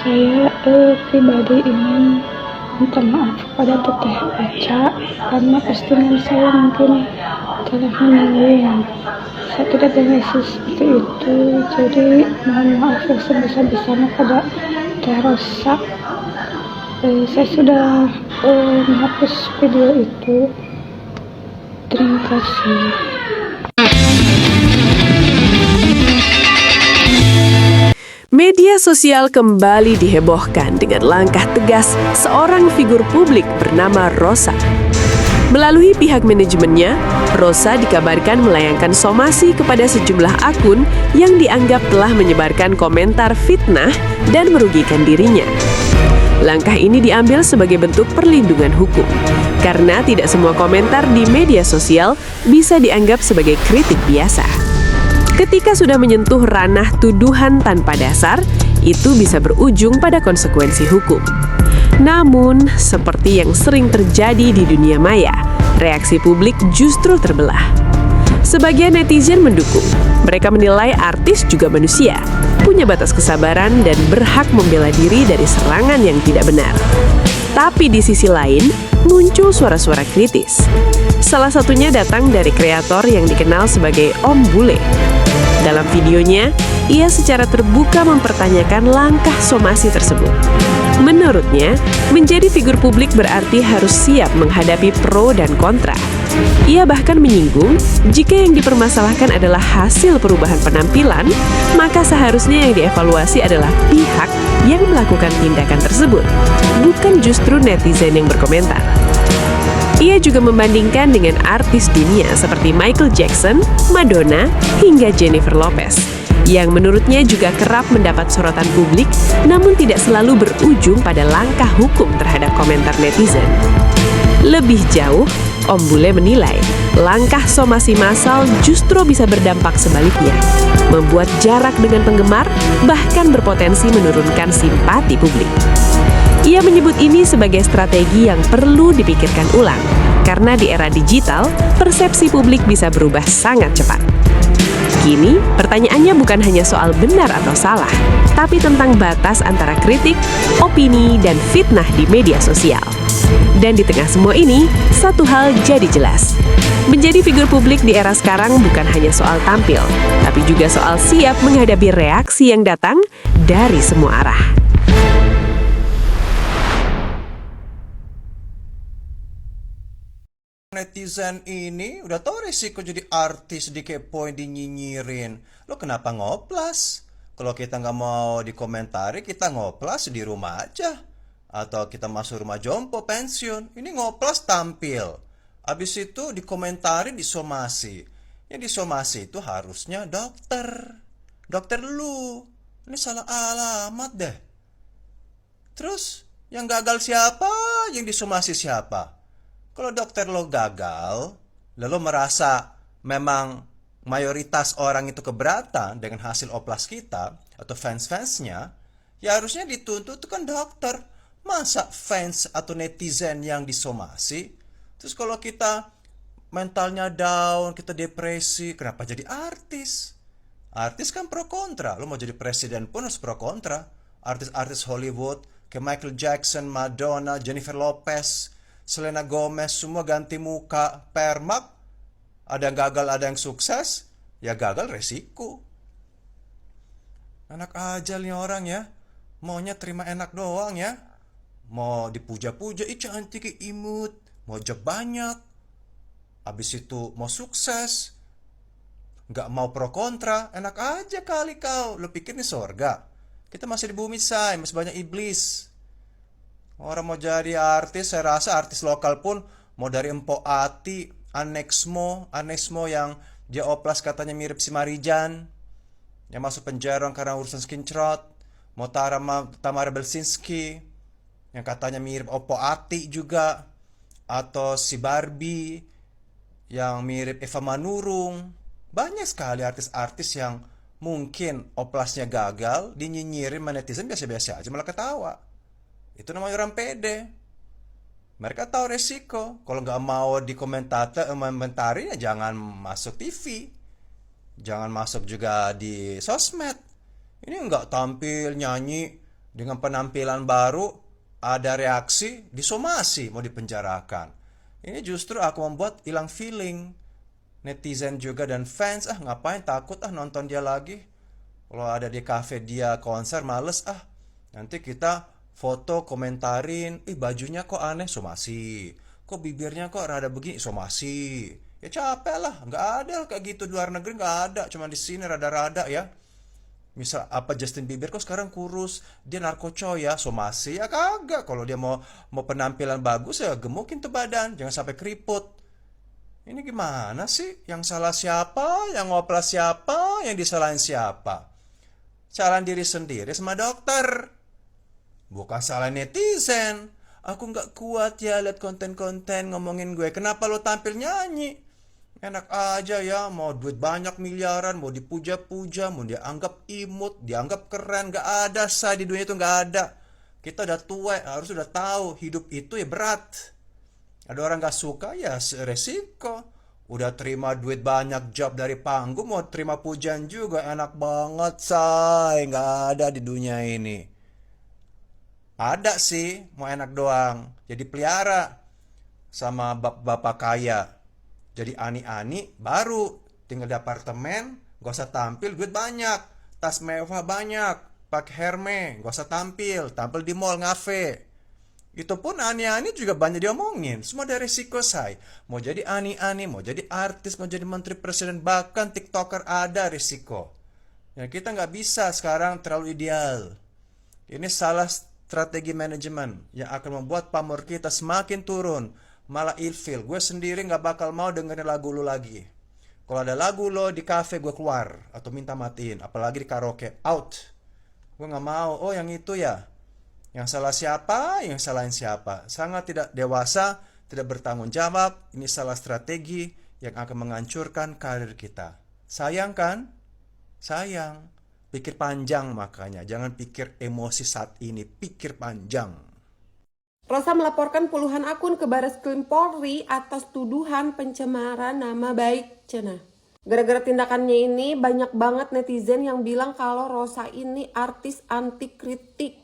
Saya pribadi ingin minta maaf kepada Teteh Aca karena postingan saya mungkin telah menyinggung. Saya tidak bermaksud seperti itu, jadi mohon maaf yang sebesar-besarnya pada Teh Rosa. Saya sudah menghapus video itu. Terima kasih. Media sosial kembali dihebohkan dengan langkah tegas seorang figur publik bernama Rosa. Melalui pihak manajemennya, Rosa dikabarkan melayangkan somasi kepada sejumlah akun yang dianggap telah menyebarkan komentar fitnah dan merugikan dirinya. Langkah ini diambil sebagai bentuk perlindungan hukum, karena tidak semua komentar di media sosial bisa dianggap sebagai kritik biasa. Ketika sudah menyentuh ranah tuduhan tanpa dasar, itu bisa berujung pada konsekuensi hukum. Namun, seperti yang sering terjadi di dunia maya, reaksi publik justru terbelah. Sebagian netizen mendukung. Mereka menilai artis juga manusia, punya batas kesabaran dan berhak membela diri dari serangan yang tidak benar. Tapi di sisi lain, muncul suara-suara kritis. Salah satunya datang dari kreator yang dikenal sebagai Om Bule. Dalam videonya, ia secara terbuka mempertanyakan langkah somasi tersebut. Menurutnya, menjadi figur publik berarti harus siap menghadapi pro dan kontra. Ia bahkan menyinggung, jika yang dipermasalahkan adalah hasil perubahan penampilan, maka seharusnya yang dievaluasi adalah pihak yang melakukan tindakan tersebut, bukan justru netizen yang berkomentar. Ia juga membandingkan dengan artis dunia seperti Michael Jackson, Madonna, hingga Jennifer Lopez, yang menurutnya juga kerap mendapat sorotan publik, namun tidak selalu berujung pada langkah hukum terhadap komentar netizen. Lebih jauh, Om Bule menilai, langkah somasi massal justru bisa berdampak sebaliknya, membuat jarak dengan penggemar, bahkan berpotensi menurunkan simpati publik. Ia menyebut ini sebagai strategi yang perlu dipikirkan ulang, karena di era digital, persepsi publik bisa berubah sangat cepat. Kini, pertanyaannya bukan hanya soal benar atau salah, tapi tentang batas antara kritik, opini, dan fitnah di media sosial. Dan di tengah semua ini, satu hal jadi jelas. Menjadi figur publik di era sekarang bukan hanya soal tampil, tapi juga soal siap menghadapi reaksi yang datang dari semua arah. Netizen ini udah tahu resiko jadi artis, dikepoin, dinyinyirin. Lo kenapa ngoplas? Kalau kita nggak mau dikomentari, kita ngoplas di rumah aja. Atau kita masuk rumah jompo pensiun. Ini ngoplas tampil. Abis itu dikomentari, disomasi. Yang disomasi itu harusnya dokter. Dokter lu. Ini salah alamat deh. Terus yang gagal siapa? Yang disomasi siapa? Kalau dokter lo gagal, lalu merasa memang mayoritas orang itu keberatan dengan hasil oplas kita atau fans-fansnya, ya harusnya dituntut itu kan dokter. Masa fans atau netizen yang disomasi? Terus kalau kita mentalnya down, kita depresi, kenapa jadi artis? Artis kan pro kontra. Lo mau jadi presiden pun harus pro kontra. Artis-artis Hollywood kayak Michael Jackson, Madonna, Jennifer Lopez, Selena Gomez, semua ganti muka, permak, ada yang gagal, ada yang sukses, ya gagal resiko. Enak aja nih orang ya, maunya terima enak doang ya, mau dipuja-puja, ih cantik, imut, mau job banyak, habis itu mau sukses, nggak mau pro kontra, enak aja kali kau, lo pikir nih sorga, kita masih di bumi say, masih banyak iblis. Orang mau jadi artis, saya rasa artis lokal pun mau dari Empo Ati, Anexmo yang dia oplas katanya mirip si Marijan, yang masuk penjara karena urusan skincrot, mau Tamara Belsinski, yang katanya mirip Oppo Ati juga, atau si Barbie, yang mirip Eva Manurung. Banyak sekali artis-artis yang mungkin oplasnya gagal, dinyinyirin netizen biasa-biasa aja malah ketawa. Itu namanya orang pede. Mereka tahu resiko. Kalau nggak mau dikomentari ya jangan masuk TV. Jangan masuk juga di sosmed. Ini nggak tampil, nyanyi, Dengan penampilan baru, ada reaksi, disomasi, mau dipenjarakan. Ini justru aku membuat hilang feeling. Netizen juga dan fans, ngapain takut nonton dia lagi. Kalau ada di cafe dia konser, males Nanti kita foto komentarin, bajunya kok aneh, somasi. Kok bibirnya kok rada begini, somasi. Ya capek lah, nggak ada kayak gitu di luar negeri, nggak ada. Cuma di sini rada-rada ya. Misal apa Justin Bieber kok sekarang kurus, dia narkocoy ya, somasi ya kagak. Kalau dia mau mau penampilan bagus ya gemukin tuh badan, jangan sampai keriput. Ini gimana sih? Yang salah siapa? Yang ngoplas siapa? Yang disalahin siapa? Salahin diri sendiri sama dokter. Bukan salah netizen. Aku nggak kuat ya lihat konten-konten ngomongin gue. Kenapa lo tampil nyanyi? Enak aja ya, mau duit banyak miliaran, mau dipuja-puja, mau dianggap imut, dianggap keren, nggak ada say di dunia itu nggak ada. Kita udah tua, harus udah tahu hidup itu ya berat. Ada orang nggak suka ya resiko. Udah terima duit banyak job dari panggung, mau terima pujian juga enak banget say, nggak ada di dunia ini. Ada sih, mau enak doang. Jadi pelihara sama bapak kaya. Jadi ani-ani baru tinggal di apartemen, gak usah tampil duit banyak, tas mewah banyak, pakai Hermes, gak usah tampil di mall ngafe. Itu pun ani-ani juga banyak diomongin. Semua ada resiko say. Mau jadi ani-ani, mau jadi artis, mau jadi menteri presiden, bahkan tiktoker ada resiko. Ya kita nggak bisa sekarang terlalu ideal. Ini salah strategi manajemen yang akan membuat pamor kita semakin turun. Malah ilfil. Gue sendiri nggak bakal mau dengerin lagu lu lagi. Kalau ada lagu lo di cafe gue keluar atau minta matiin. Apalagi di karaoke. Out. Gue nggak mau. Oh yang itu ya. Yang salah siapa? Yang salahin siapa? Sangat tidak dewasa, tidak bertanggung jawab. Ini salah strategi yang akan menghancurkan karir kita. Sayang kan? Sayang. Pikir panjang makanya. Jangan pikir emosi saat ini. Pikir panjang. Rosa melaporkan puluhan akun ke Bareskrim Polri atas tuduhan pencemaran nama baik Cenah. Gara-gara tindakannya ini banyak banget netizen yang bilang kalau Rosa ini artis anti kritik.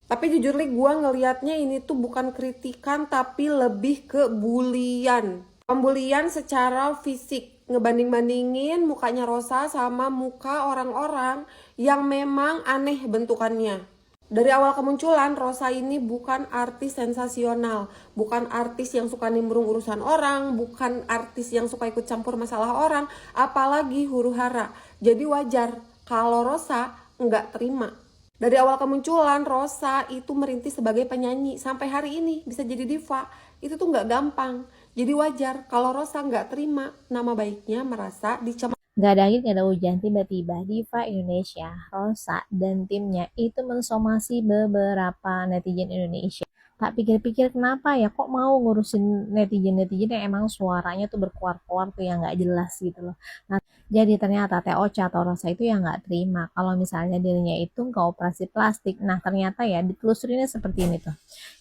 Tapi jujur nih gue ngelihatnya ini tuh bukan kritikan tapi lebih ke bulian. Pembulian secara fisik. Ngebanding-bandingin mukanya Rosa sama muka orang-orang yang memang aneh bentukannya. Dari awal kemunculan, Rosa ini bukan artis sensasional, bukan artis yang suka nimbrung urusan orang, bukan artis yang suka ikut campur masalah orang, apalagi huru-hara. Jadi wajar kalau Rosa nggak terima. Dari awal kemunculan, Rosa itu merintis sebagai penyanyi, sampai hari ini bisa jadi diva. Itu tuh nggak gampang. Jadi wajar kalau Rosa nggak terima nama baiknya merasa dicemooh. Gak ada angin, gak ada hujan, tiba-tiba Diva Indonesia, Rosa, dan timnya itu mensomasi beberapa netizen Indonesia. Tak pikir-pikir kenapa ya kok mau ngurusin netizen-netizen yang emang suaranya tuh berkuar-kuar tuh yang gak jelas gitu loh. Nah, jadi ternyata Teh Ocha atau Rosa itu yang gak terima kalau misalnya dirinya itu nggak operasi plastik. Nah, ternyata ya ditelusurinnya seperti ini tuh.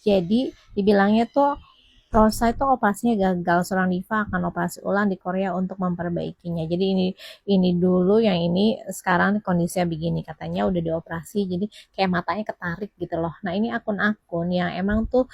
Jadi dibilangnya tuh Rosa itu operasinya gagal, seorang diva akan operasi ulang di Korea untuk memperbaikinya. Jadi ini dulu, yang ini sekarang kondisinya begini, katanya udah dioperasi, jadi kayak matanya ketarik gitu loh. Nah ini akun-akun yang emang tuh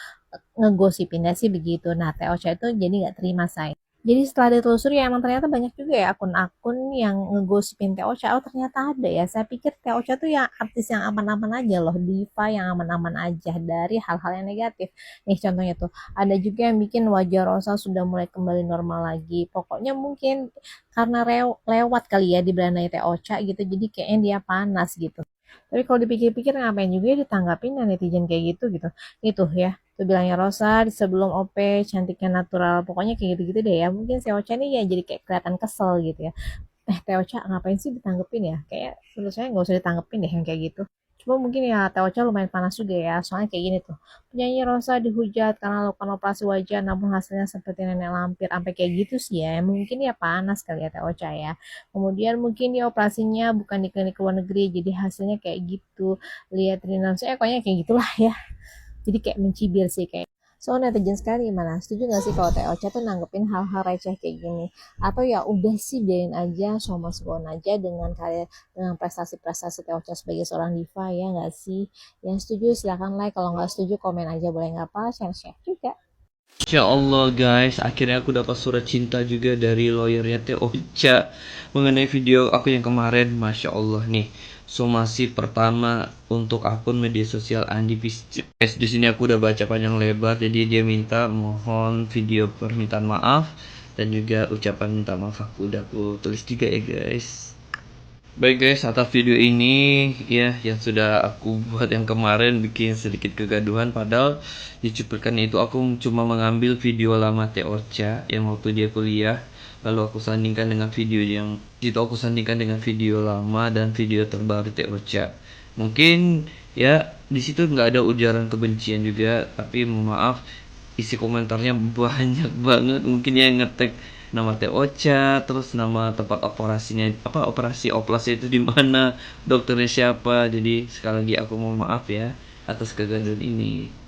ngegosipinnya sih begitu. Nah Teh Ocha itu jadi nggak terima say. Jadi setelah ditelusuri ya emang ternyata banyak juga ya akun-akun yang ngegosipin Teh Ocha. Oh ternyata ada ya. Saya pikir Teh Ocha tuh ya artis yang aman-aman aja loh. Diva yang aman-aman aja dari hal-hal yang negatif. Nih contohnya tuh. Ada juga yang bikin wajah Rosa sudah mulai kembali normal lagi. Pokoknya mungkin karena lewat kali ya di berandai Teh Ocha gitu. Jadi kayaknya dia panas gitu. Tapi kalau dipikir-pikir ngapain juga ya ditanggapin netizen kayak gitu. Itu ya. Tuh bilangnya Rosa sebelum OP cantiknya natural. Pokoknya kayak gitu-gitu deh ya. Mungkin si Ocha nih ya jadi kayak kelihatan kesel gitu ya. Teh Ocha ngapain sih ditanggepin ya? Kayak menurut saya nggak usah ditanggepin deh yang kayak gitu. Cuma mungkin ya Teh Ocha lumayan panas juga ya. Soalnya kayak gini tuh. Penyanyi Rosa dihujat karena lakukan operasi wajah namun hasilnya seperti nenek lampir. Sampai kayak gitu sih ya. Mungkin ya panas kali ya Teh Ocha ya. Kemudian mungkin dia operasinya bukan di klinik luar negeri. Jadi hasilnya kayak gitu. Lihat Rina. Kayaknya kayak gitulah ya. Jadi kayak mencibir sih kayak So netizen sekali gimana? Setuju nggak sih kalau TOC tuh nanggepin hal-hal receh kayak gini? Atau ya udah sih biarin aja, show must go on aja dengan karya dengan prestasi-prestasi TOC sebagai seorang diva ya nggak sih? Yang setuju silahkan like, kalau nggak setuju komen aja boleh nggak apa, share-share juga. Masya Allah guys, akhirnya aku dapat surat cinta juga dari lawyernya Teh Ocha mengenai video aku yang kemarin. Masya Allah nih, somasi pertama untuk akun media sosial Andi Pisces. Guys, di sini aku udah baca panjang lebar, jadi dia minta mohon video permintaan maaf dan juga ucapan minta maaf aku udah aku tulis juga ya guys. Baik guys, atas video ini ya yang sudah aku buat yang kemarin bikin sedikit kegaduhan, padahal di cuplikannya itu aku cuma mengambil video lama Teh Ocha yang waktu dia kuliah, lalu aku sandingkan dengan video yang itu aku sandingkan dengan video lama dan video terbaru Teh Ocha. Mungkin ya di situ nggak ada ujaran kebencian juga, tapi mohon maaf isi komentarnya banyak banget, mungkin yang ngetek nama Teh Ocha, terus nama tempat operasinya apa, operasi oplasnya itu di mana, dokternya siapa. Jadi sekali lagi aku mohon maaf ya atas kegagalan ini.